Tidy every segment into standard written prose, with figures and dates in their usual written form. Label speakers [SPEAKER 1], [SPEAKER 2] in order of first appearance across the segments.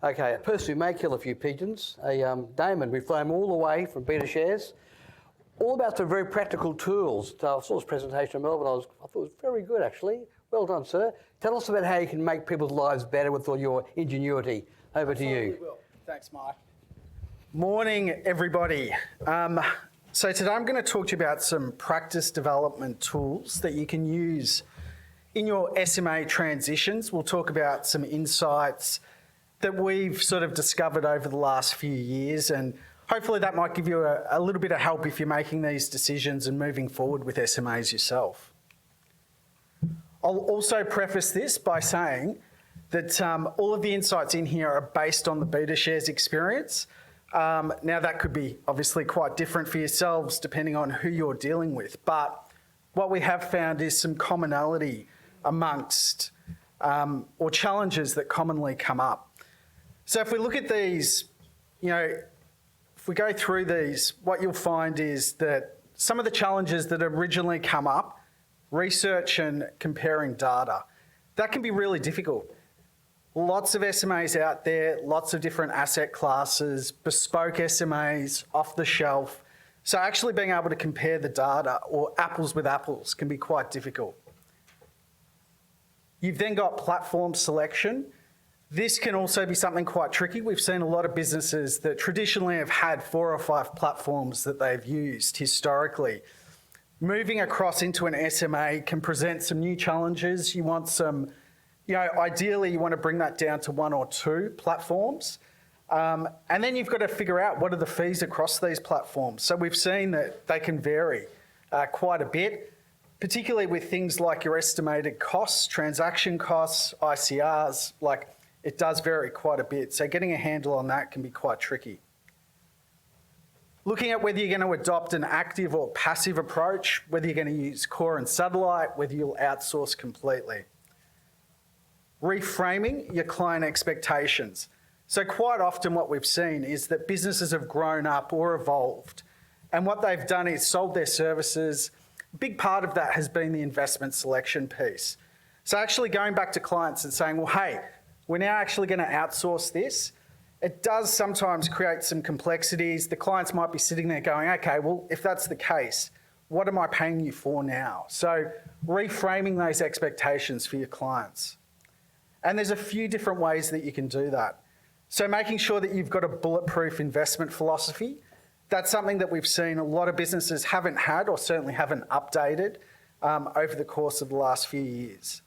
[SPEAKER 1] Okay, a person who may kill a few pigeons, Damon. We flew him all the way from Betashares, all about some very practical tools. So I saw this presentation in Melbourne. I thought it was very good, actually. Well done, sir. Tell us about how you can make people's lives better with all your ingenuity. Over to you.
[SPEAKER 2] Will. Thanks, Mike. Morning, everybody. So today I'm going to talk to you about some practice development tools that you can use in your SMA transitions. We'll talk about some insights that we've sort of discovered over the last few years, and hopefully that might give you a little bit of help if you're making these decisions and moving forward with SMAs yourself. I'll also preface this by saying that all of the insights in here are based on the Betashares experience. Now that could be obviously quite different for yourselves depending on who you're dealing with, but what we have found is some commonality amongst or challenges that commonly come up. So if we look at these, if we go through these, what you'll find is that some of the challenges that originally come up, research and comparing data, that can be really difficult. Lots of SMAs out there, lots of different asset classes, bespoke SMAs, off the shelf. So actually being able to compare the data or apples with apples can be quite difficult. You've then got platform selection. This can also be something quite tricky. We've seen a lot of businesses that traditionally have had 4 or 5 platforms that they've used historically. Moving across into an SMA can present some new challenges. You want some, ideally you want to bring that down to 1 or 2 platforms. And then you've got to figure out what are the fees across these platforms. So we've seen that they can vary quite a bit, particularly with things like your estimated costs, transaction costs, ICRs, it does vary quite a bit. So getting a handle on that can be quite tricky. Looking at whether you're going to adopt an active or passive approach, whether you're going to use core and satellite, whether you'll outsource completely. Reframing your client expectations. So quite often what we've seen is that businesses have grown up or evolved, and what they've done is sold their services. A big part of that has been the investment selection piece. So actually going back to clients and saying, well, hey, we're now actually going to outsource this. It does sometimes create some complexities. The clients might be sitting there going, okay, well, if that's the case, what am I paying you for now? So reframing those expectations for your clients. And there's a few different ways that you can do that. So making sure that you've got a bulletproof investment philosophy. That's something that we've seen a lot of businesses haven't had or certainly haven't updated over the course of the last few years.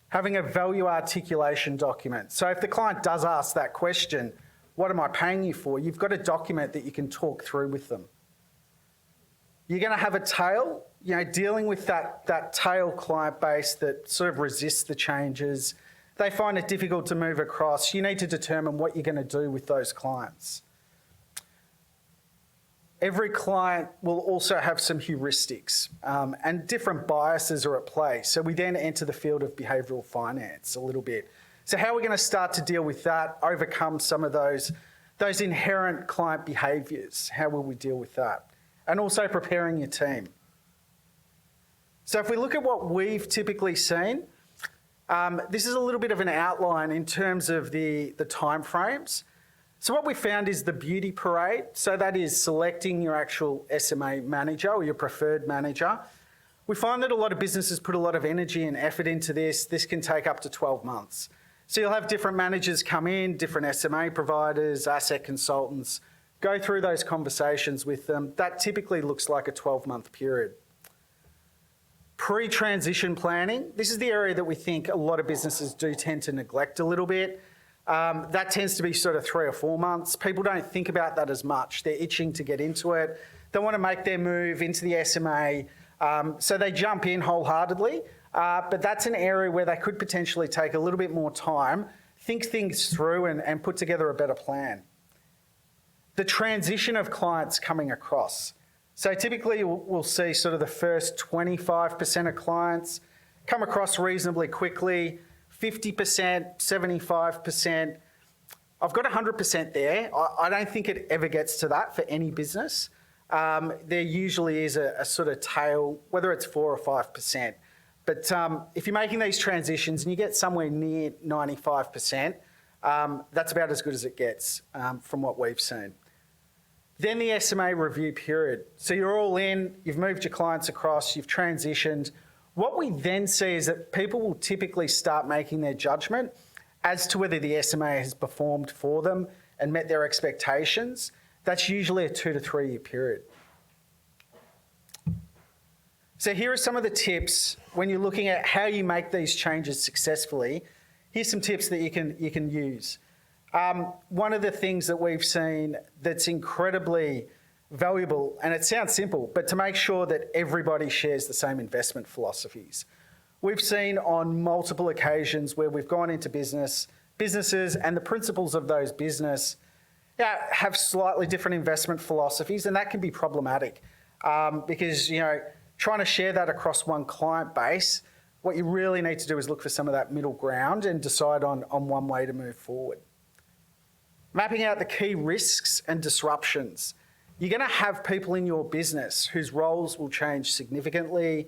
[SPEAKER 2] Having a value articulation document. So if the client does ask that question, what am I paying you for? You've got a document that you can talk through with them. You're going to have a tail, dealing with that tail client base that sort of resists the changes. They find it difficult to move across. You need to determine what you're going to do with those clients. Every client will also have some heuristics and different biases are at play. So we then enter the field of behavioural finance a little bit. So how are we going to start to deal with that, overcome some of those inherent client behaviours? How will we deal with that? And also preparing your team. So if we look at what we've typically seen, this is a little bit of an outline in terms of the timeframes. So what we found is the beauty parade. So that is selecting your actual SMA manager or your preferred manager. We find that a lot of businesses put a lot of energy and effort into this. This can take up to 12 months. So you'll have different managers come in, different SMA providers, asset consultants, go through those conversations with them. That typically looks like a 12-month period. Pre-transition planning. This is the area that we think a lot of businesses do tend to neglect a little bit. That tends to be sort of 3 or 4 months. People don't think about that as much. They're itching to get into it. They want to make their move into the SMA, so they jump in wholeheartedly. But that's an area where they could potentially take a little bit more time, think things through and put together a better plan. The transition of clients coming across. So typically we'll see sort of the first 25% of clients come across reasonably quickly, 50%, 75%. I've got 100% there. I don't think it ever gets to that for any business. There usually is a sort of tail, whether it's 4 or 5%. But if you're making these transitions and you get somewhere near 95%, That's about as good as it gets from what we've seen. Then the SMA review period. So you're all in, you've moved your clients across, you've transitioned. What we then see is that people will typically start making their judgment as to whether the SMA has performed for them and met their expectations. That's usually a 2 to 3 year period. So here are some of the tips when you're looking at how you make these changes successfully. Here's some tips that you can use. One of the things that we've seen that's incredibly valuable, and it sounds simple, but to make sure that everybody shares the same investment philosophies. We've seen on multiple occasions where we've gone into businesses and the principals of those business have slightly different investment philosophies, and that can be problematic because, trying to share that across one client base, what you really need to do is look for some of that middle ground and decide on one way to move forward. Mapping out the key risks and disruptions. You're going to have people in your business whose roles will change significantly.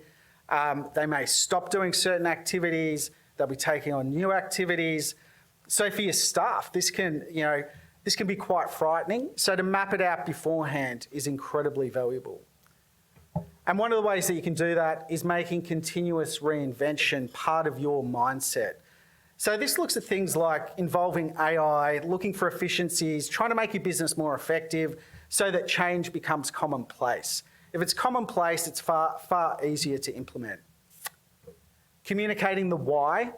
[SPEAKER 2] They may stop doing certain activities. They'll be taking on new activities. So for your staff, this can be quite frightening. So to map it out beforehand is incredibly valuable. And one of the ways that you can do that is making continuous reinvention part of your mindset. So this looks at things like involving AI, looking for efficiencies, trying to make your business more effective so that change becomes commonplace. If it's commonplace, it's far, far easier to implement. Communicating the why.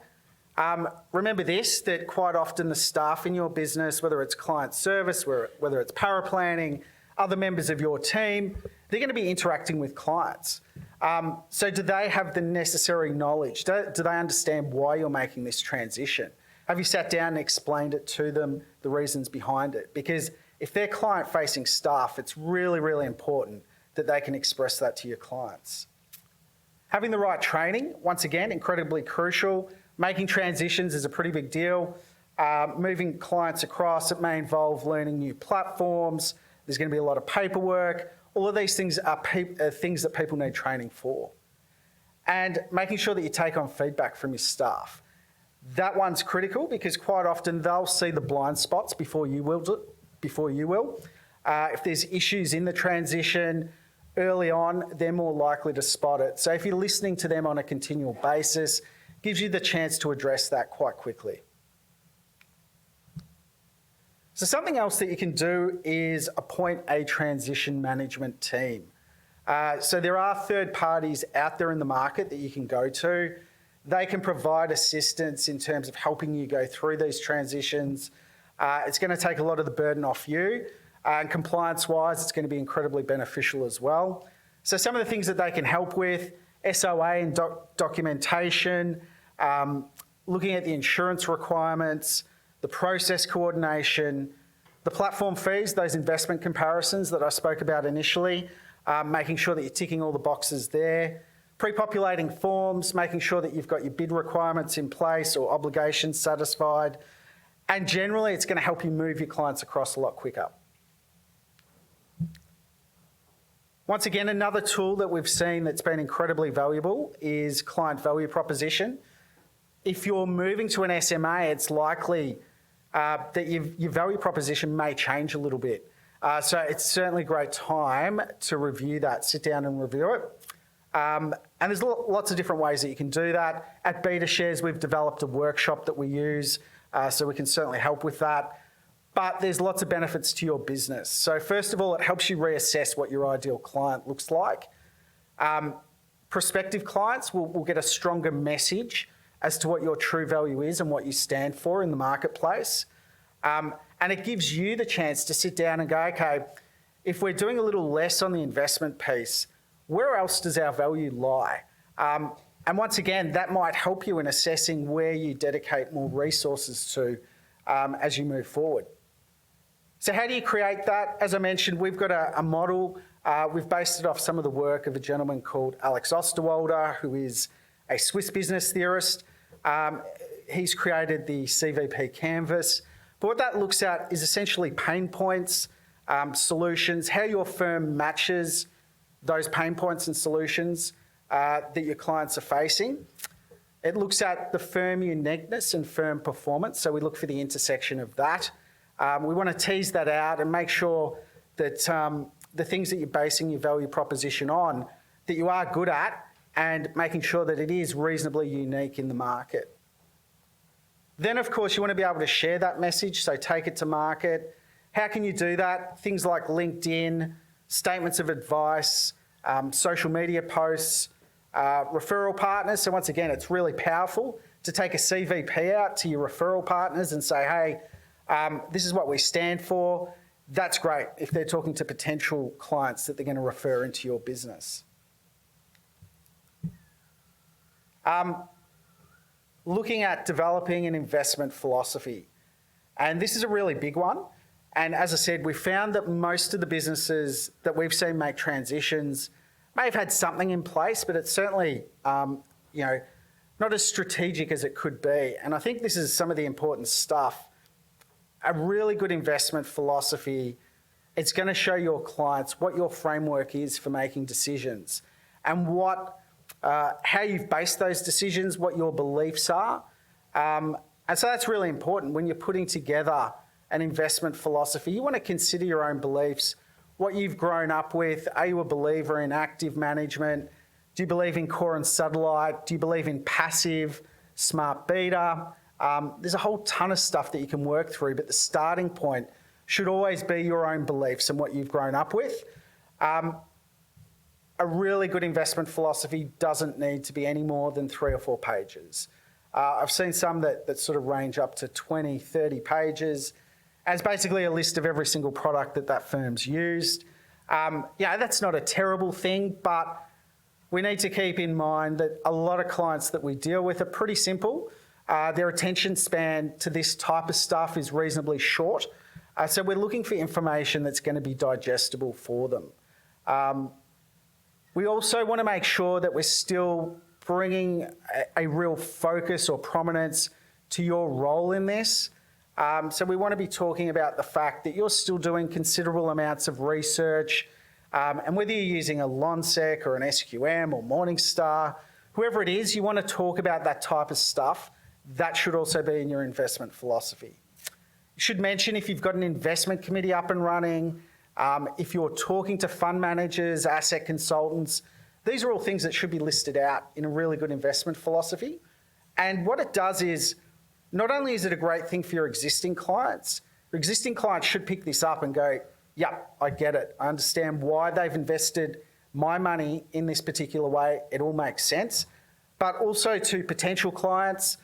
[SPEAKER 2] Remember this, that quite often the staff in your business, whether it's client service, whether it's paraplanning, other members of your team, they're going to be interacting with clients. So do they have the necessary knowledge? Do they understand why you're making this transition? Have you sat down and explained it to them, the reasons behind it? Because if they're client-facing staff, it's really, really important that they can express that to your clients. Having the right training, once again, incredibly crucial. Making transitions is a pretty big deal. Moving clients across, it may involve learning new platforms. There's going to be a lot of paperwork. All of these things are things that people need training for. And making sure that you take on feedback from your staff. That one's critical because quite often they'll see the blind spots before you will. If there's issues in the transition early on, they're more likely to spot it. So if you're listening to them on a continual basis, gives you the chance to address that quite quickly. So something else that you can do is appoint a transition management team. So there are third parties out there in the market that you can go to. They can provide assistance in terms of helping you go through these transitions. It's going to take a lot of the burden off you. And compliance-wise, it's going to be incredibly beneficial as well. So some of the things that they can help with, SOA and documentation, looking at the insurance requirements, the process coordination, the platform fees, those investment comparisons that I spoke about initially, making sure that you're ticking all the boxes there, pre-populating forms, making sure that you've got your bid requirements in place or obligations satisfied, and generally it's going to help you move your clients across a lot quicker. Once again, another tool that we've seen that's been incredibly valuable is client value proposition. If you're moving to an SMA, it's likely that your value proposition may change a little bit. So it's certainly a great time to review that, sit down and review it. And there's lots of different ways that you can do that. At Betashares, we've developed a workshop that we use, so we can certainly help with that. But there's lots of benefits to your business. So first of all, it helps you reassess what your ideal client looks like. Prospective clients will get a stronger message as to what your true value is and what you stand for in the marketplace. And it gives you the chance to sit down and go, okay, if we're doing a little less on the investment piece, where else does our value lie? And once again, that might help you in assessing where you dedicate more resources to as you move forward. So how do you create that? As I mentioned, we've got a model. We've based it off some of the work of a gentleman called Alex Osterwalder, who is a Swiss business theorist. He's created the CVP canvas. But what that looks at is essentially pain points, solutions, how your firm matches those pain points and solutions that your clients are facing. It looks at the firm uniqueness and firm performance, so we look for the intersection of that. We want to tease that out and make sure that the things that you're basing your value proposition on, that you are good at, and making sure that it is reasonably unique in the market. Then, of course, you want to be able to share that message, so take it to market. How can you do that? Things like LinkedIn, statements of advice, social media posts, referral partners. So once again, it's really powerful to take a CVP out to your referral partners and say, hey, this is what we stand for. That's great if they're talking to potential clients that they're going to refer into your business. Looking at developing an investment philosophy. And this is a really big one. And as I said, we found that most of the businesses that we've seen make transitions may have had something in place, but it's certainly not as strategic as it could be. And I think this is some of the important stuff. A really good investment philosophy, it's going to show your clients what your framework is for making decisions and how you've based those decisions, what your beliefs are. And so that's really important when you're putting together an investment philosophy. You want to consider your own beliefs, what you've grown up with. Are you a believer in active management? Do you believe in core and satellite? Do you believe in passive, smart beta? There's a whole ton of stuff that you can work through, but the starting point should always be your own beliefs and what you've grown up with. A really good investment philosophy doesn't need to be any more than 3 or 4 pages. I've seen some that sort of range up to 20, 30 pages as basically a list of every single product that firm's used. That's not a terrible thing, but we need to keep in mind that a lot of clients that we deal with are pretty simple. Their attention span to this type of stuff is reasonably short. So we're looking for information that's going to be digestible for them. We also want to make sure that we're still bringing a real focus or prominence to your role in this. So we want to be talking about the fact that you're still doing considerable amounts of research, and whether you're using a Lonsec or an SQM or Morningstar, whoever it is, you want to talk about that type of stuff. That should also be in your investment philosophy. You should mention if you've got an investment committee up and running, if you're talking to fund managers, asset consultants. These are all things that should be listed out in a really good investment philosophy. And what it does is, not only is it a great thing for your existing clients should pick this up and go, yeah, I get it. I understand why they've invested my money in this particular way. It all makes sense. But also to potential clients,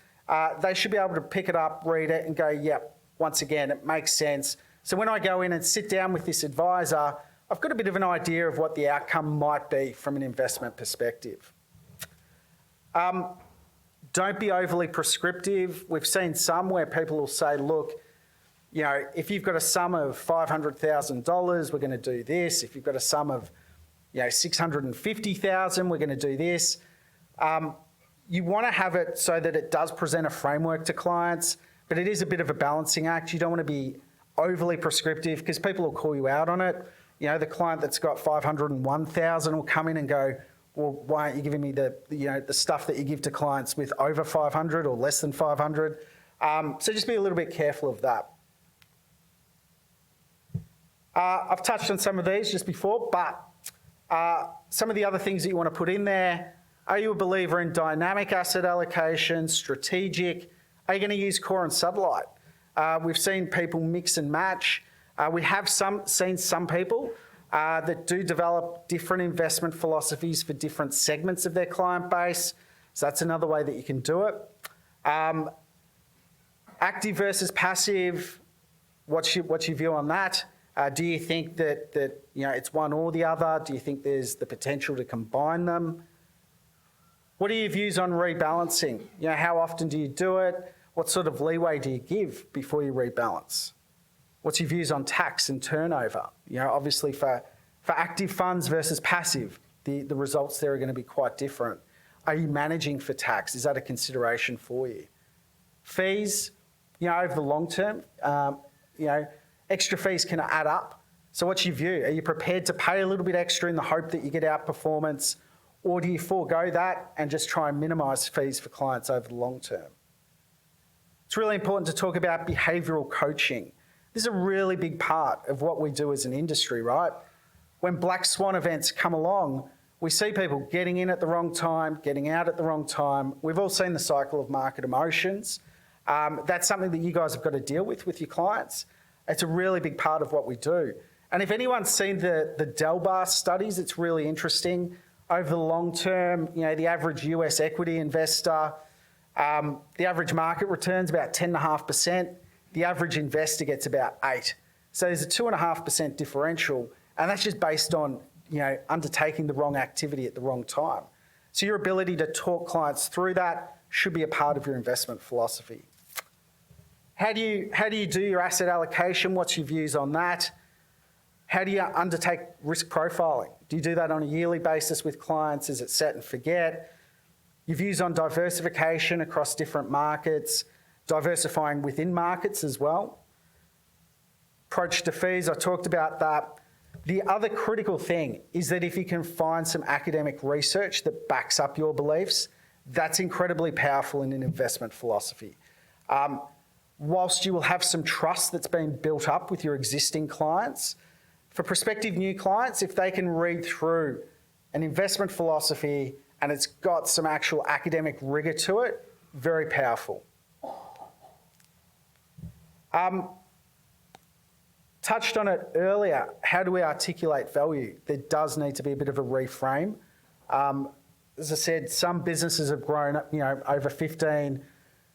[SPEAKER 2] they should be able to pick it up, read it and go, yep, once again, it makes sense. So when I go in and sit down with this advisor, I've got a bit of an idea of what the outcome might be from an investment perspective. Don't be overly prescriptive. We've seen some where people will say, look, if you've got a sum of $500,000, we're going to do this. If you've got a sum of $650,000, we're going to do this. You want to have it so that it does present a framework to clients, but it is a bit of a balancing act. You don't want to be overly prescriptive because people will call you out on it. The client that's got $501,000 will come in and go, well, why aren't you giving me the stuff that you give to clients with over 500 or less than 500? So just be a little bit careful of that. I've touched on some of these just before, but some of the other things that you want to put in there. Are you a believer in dynamic asset allocation, strategic? Are you going to use core and satellite? We've seen people mix and match. We have seen some people that do develop different investment philosophies for different segments of their client base. So that's another way that you can do it. Active versus passive, what's your view on that? Do you think that it's one or the other? Do you think there's the potential to combine them? What are your views on rebalancing? How often do you do it? What sort of leeway do you give before you rebalance? What's your views on tax and turnover? Obviously for active funds versus passive, the results there are going to be quite different. Are you managing for tax? Is that a consideration for you? Fees, over the long term, extra fees can add up. So what's your view? Are you prepared to pay a little bit extra in the hope that you get outperformance? Or do you forego that and just try and minimise fees for clients over the long term? It's really important to talk about behavioural coaching. This is a really big part of what we do as an industry, right? When black swan events come along, we see people getting in at the wrong time, getting out at the wrong time. We've all seen the cycle of market emotions. That's something that you guys have got to deal with your clients. It's a really big part of what we do. And if anyone's seen the Delbar studies, it's really interesting. Over the long term, the average US equity investor, the average market return's about 10.5%. The average investor gets about 8%. So there's a 2.5% differential, and that's just based on undertaking the wrong activity at the wrong time. So your ability to talk clients through that should be a part of your investment philosophy. How do you do your asset allocation? What's your views on that? How do you undertake risk profiling? Do you do that on a yearly basis with clients? Is it set and forget? Your views on diversification across different markets, diversifying within markets as well. Approach to fees, I talked about that. The other critical thing is that if you can find some academic research that backs up your beliefs, that's incredibly powerful in an investment philosophy. Whilst you will have some trust that's been built up with your existing clients, for prospective new clients, if they can read through an investment philosophy and it's got some actual academic rigour to it, very powerful. Touched on it earlier, how do we articulate value? There does need to be a bit of a reframe. As I said, some businesses have grown over 15,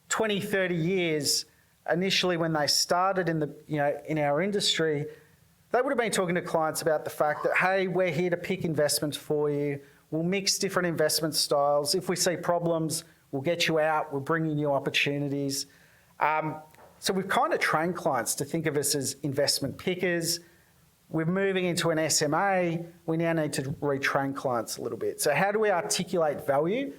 [SPEAKER 2] 20, 30 years. Initially when they started in our industry, they would have been talking to clients about the fact that, hey, we're here to pick investments for you. We'll mix different investment styles. If we see problems, we'll get you out. We'll bring you new opportunities. So we've kind of trained clients to think of us as investment pickers. We're moving into an SMA. We now need to retrain clients a little bit. So how do we articulate value?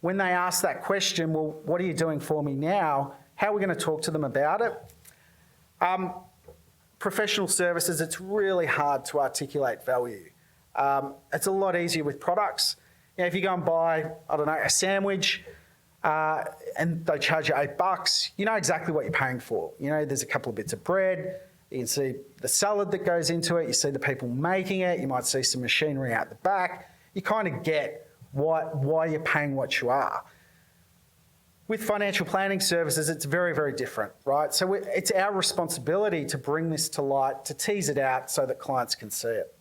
[SPEAKER 2] When they ask that question, well, what are you doing for me now? How are we going to talk to them about it? Professional services, it's really hard to articulate value. It's a lot easier with products. If you go and buy, a sandwich and they charge you $8, you know exactly what you're paying for. There's a couple of bits of bread. You can see the salad that goes into it. You see the people making it. You might see some machinery out the back. You kind of get why you're paying what you are. With financial planning services, it's very, very different, right? So it's our responsibility to bring this to light, to tease it out so that clients can see it.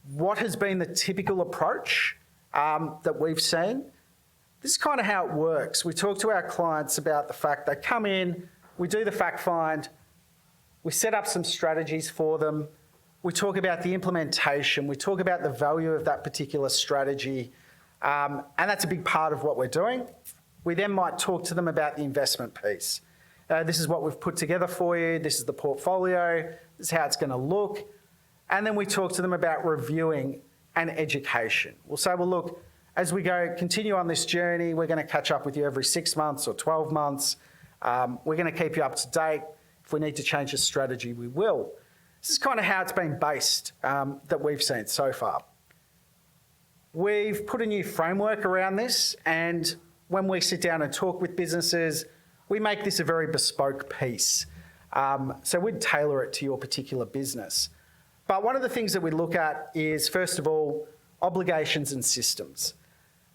[SPEAKER 2] What has been the typical approach that we've seen? This is kind of how it works. We talk to our clients about the fact they come in, we do the fact find, we set up some strategies for them, we talk about the implementation, we talk about the value of that particular strategy, and that's a big part of what we're doing. We then might talk to them about the investment piece. This is what we've put together for you, this is the portfolio, this is how it's going to look. And then we talk to them about reviewing and education. We'll say, well, look, as we continue on this journey, we're going to catch up with you every 6 months or 12 months. We're going to keep you up to date. If we need to change the strategy, we will. This is kind of how it's been based that we've seen so far. We've put a new framework around this, and when we sit down and talk with businesses, we make this a very bespoke piece. So we'd tailor it to your particular business. But one of the things that we look at is, first of all, obligations and systems.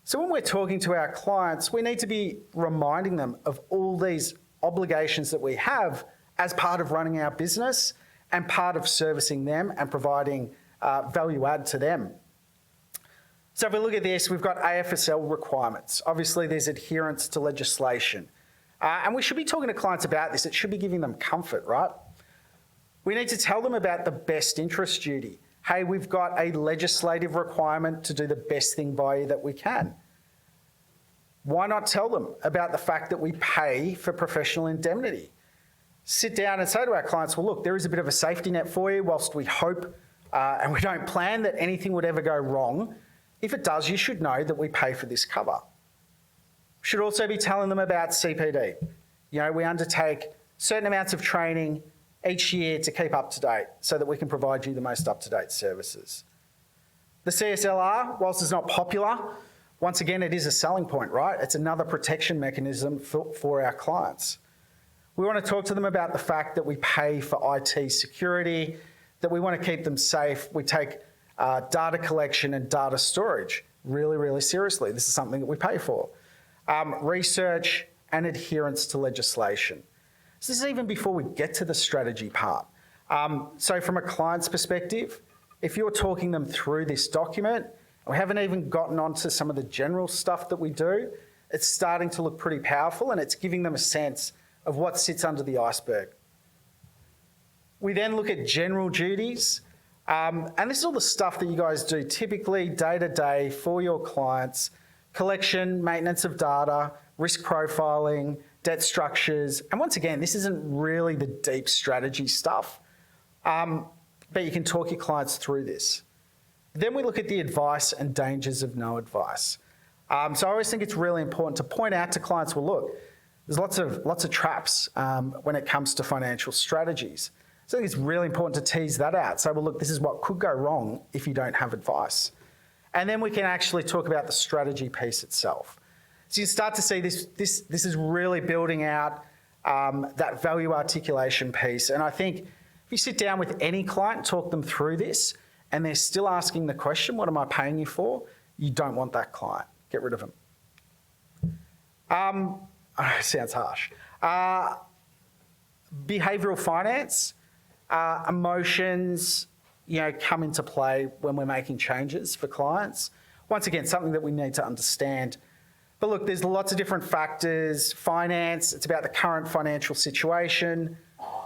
[SPEAKER 2] So when we're talking to our clients, we need to be reminding them of all these obligations that we have as part of running our business and part of servicing them and providing value add to them. So if we look at this, we've got AFSL requirements. Obviously, there's adherence to legislation. And we should be talking to clients about this. It should be giving them comfort, right? We need to tell them about the best interest duty. Hey, we've got a legislative requirement to do the best thing by you that we can. Why not tell them about the fact that we pay for professional indemnity? Sit down and say to our clients, well, look, there is a bit of a safety net for you whilst we hope and we don't plan that anything would ever go wrong. If it does, you should know that we pay for this cover. Should also be telling them about CPD. We undertake certain amounts of training each year to keep up to date so that we can provide you the most up-to-date services. The CSLR, whilst it's not popular, once again, it is a selling point, right? It's another protection mechanism for our clients. We want to talk to them about the fact that we pay for IT security, that we want to keep them safe. We take data collection and data storage really, really seriously. This is something that we pay for. Research and adherence to legislation. So this is even before we get to the strategy part. So from a client's perspective, if you're talking them through this document, we haven't even gotten onto some of the general stuff that we do, it's starting to look pretty powerful and it's giving them a sense of what sits under the iceberg. We then look at general duties, and this is all the stuff that you guys do typically day to day for your clients: collection, maintenance of data, risk profiling, debt structures. And once again, this isn't really the deep strategy stuff, but you can talk your clients through this. Then we look at the advice and dangers of no advice. So I always think it's really important to point out to clients, well, look, there's lots of traps when it comes to financial strategies. So I think it's really important to tease that out. So, well, look, this is what could go wrong if you don't have advice. And then we can actually talk about the strategy piece itself. So you start to see this is really building out that value articulation piece. And I think if you sit down with any client, talk them through this, and they're still asking the question, what am I paying you for? You don't want that client. Get rid of them. Sounds harsh. Behavioural finance, emotions, come into play when we're making changes for clients. Once again, something that we need to understand. But look, there's lots of different factors. Finance, it's about the current financial situation,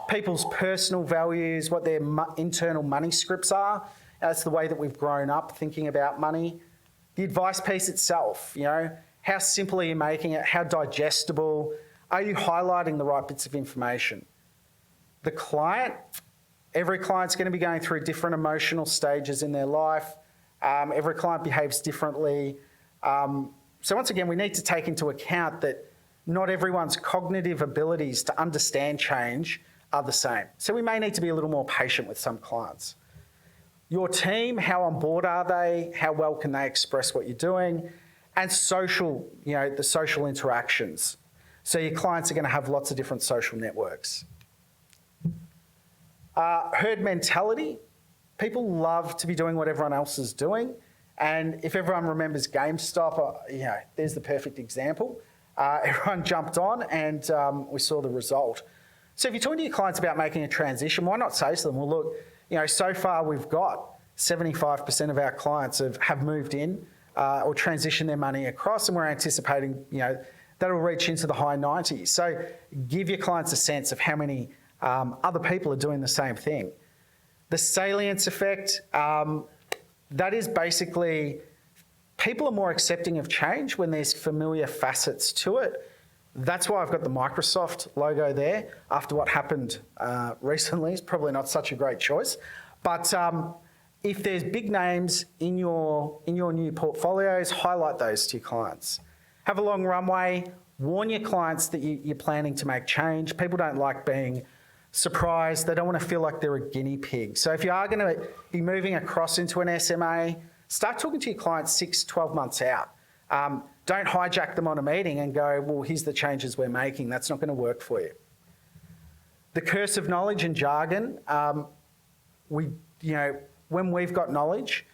[SPEAKER 2] people's personal values, what their internal money scripts are. That's the way that we've grown up thinking about money. The advice piece itself, how simple are you making it? How digestible? Are you highlighting the right bits of information? The client, every client's going to be going through different emotional stages in their life. Every client behaves differently. So once again, we need to take into account that not everyone's cognitive abilities to understand change are the same. So we may need to be a little more patient with some clients. Your team, how on board are they? How well can they express what you're doing? And social, the social interactions. So your clients are going to have lots of different social networks. Herd mentality. People love to be doing what everyone else is doing. And if everyone remembers GameStop, there's the perfect example. Everyone jumped on and we saw the result. So if you're talking to your clients about making a transition, why not say to them, well, look, so far we've got 75% of our clients have moved in or transitioned their money across, and we're anticipating, that'll reach into the high 90s. So give your clients a sense of how many other people are doing the same thing. The salience effect, that is basically people are more accepting of change when there's familiar facets to it. That's why I've got the Microsoft logo there. After what happened recently, it's probably not such a great choice. But if there's big names in your new portfolios, highlight those to your clients. Have a long runway. Warn your clients that you're planning to make change. People don't like being surprised. They don't want to feel like they're a guinea pig. So if you are going to be moving across into an SMA, start talking to your clients 6, 12 months out. Don't hijack them on a meeting and go, well, here's the changes we're making. That's not going to work for you. The curse of knowledge and jargon. When we've got knowledge,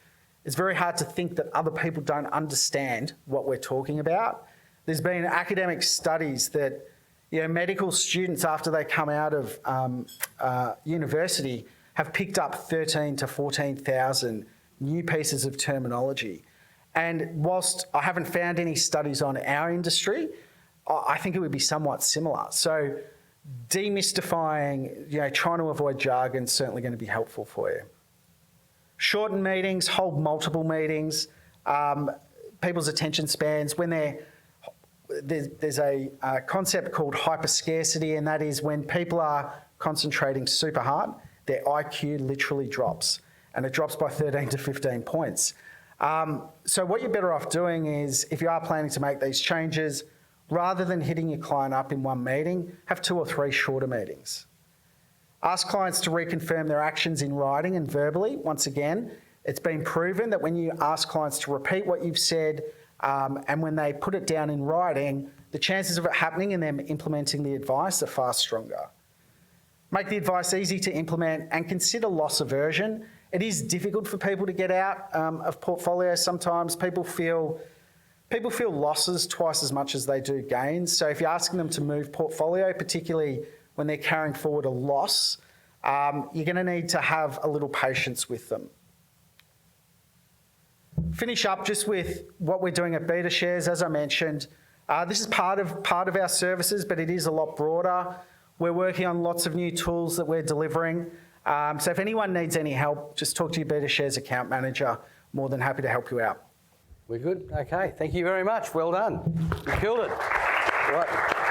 [SPEAKER 2] it's very hard to think that other people don't understand what we're talking about. There's been academic studies that medical students, after they come out of university, have picked up 13 to 14,000 new pieces of terminology. And whilst I haven't found any studies on our industry, I think it would be somewhat similar. So demystifying, trying to avoid jargon is certainly going to be helpful for you. Shorten meetings, hold multiple meetings. People's attention spans, when there's a concept called hyperscarcity, and that is when people are concentrating super hard, their IQ literally drops, and it drops by 13 to 15 points. So what you're better off doing is, if you are planning to make these changes, rather than hitting your client up in one meeting, have 2 or 3 shorter meetings. Ask clients to reconfirm their actions in writing and verbally. Once again, It's been proven that when you ask clients to repeat what you've said and when they put it down in writing, the chances of it happening and them implementing the advice are far stronger. Make the advice easy to implement and consider loss aversion. It is difficult for people to get out of portfolios sometimes. People feel losses twice as much as they do gains. So if you're asking them to move portfolio, particularly when they're carrying forward a loss, you're going to need to have a little patience with them. Finish up just with what we're doing at Betashares. As I mentioned, this is part of our services, but it is a lot broader. We're working on lots of new tools that we're delivering. So if anyone needs any help, just talk to your Betashares account manager. More than happy to help you out.
[SPEAKER 1] We're good? Okay, thank you very much. Well done. You killed it. Right.